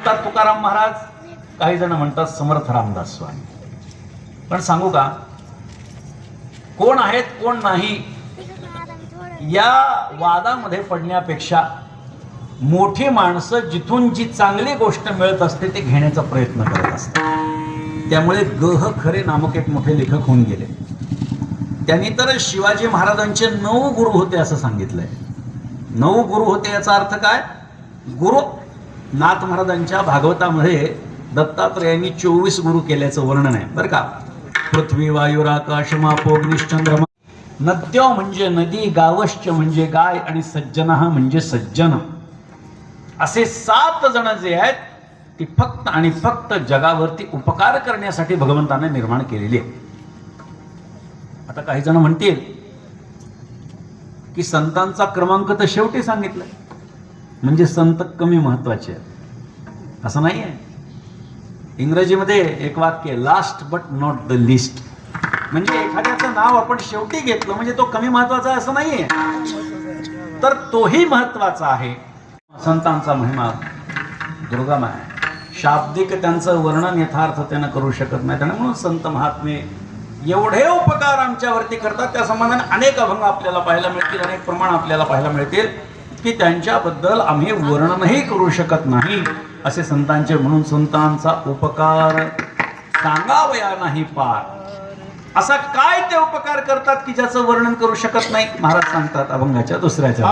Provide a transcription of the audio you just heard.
म्हणतात तुकाराम महाराज, काही जण म्हणतात समर्थ रामदास स्वामी. पण सांगू का, कोण आहेत कोण नाही या वादामध्ये पडण्यापेक्षा मोठी माणसं जिथून जी चांगली गोष्ट मिळत असते ते घेण्याचा प्रयत्न करत असतात. त्यामुळे ग खरे नामक एक मोठे लेखक होऊन गेले. त्यांनी तर शिवाजी महाराजांचे 9 गुरु होते असं सांगितलंय. 9 गुरु होते याचा अर्थ काय? गुरु नाथ महाराजांच्या भागवतामध्ये दत्तात्रयांनी 24 गुरु केल्याचं वर्णन आहे बरं का. पृथ्वी वायुराकाश मापोग्निश्चंद्रमा. नद्यो म्हणजे नदी, गावश्च म्हणजे गाय आणि सज्जनः म्हणजे सज्जन, असे 7 जण जे आहेत ती फक्त आणि फक्त जगावरती उपकार करण्यासाठी भगवंताने निर्माण केलेली आहे. आता काही जण म्हणतील की संतांचा क्रमांक तर शेवटी सांगितलाय, म्हणजे संत कमी महत्वाचे आहेत. असं नाही आहे. इंग्रजीमध्ये एक वाक्य, last but not the list, म्हणजे एखाद्याचं नाव आपण शेवटी घेतलं म्हणजे तो कमी महत्वाचा आहे असं नाहीये, तर तोही महत्वाचा आहे. संतांचा महिमा दुर्गम आहे. शाब्दिक त्यांचं वर्णन यथार्थ त्यानं करू शकत नाही. त्याने म्हणून संत महात्मे एवढे उपकार आमच्यावरती करतात, त्या संबंधाने अनेक अभंग आपल्याला पाहायला मिळतील, अनेक प्रमाण आपल्याला पाहायला मिळतील की त्यांच्याबद्दल आम्ही वर्णनही करू शकत नाही असे संतांचे. म्हणून संतांचा उपकार सांगावया नाही पार. असा काय ते उपकार करतात की ज्याचं वर्णन करू शकत नाही. महाराज सांगतात अभंगाच्या दुसऱ्याच्या,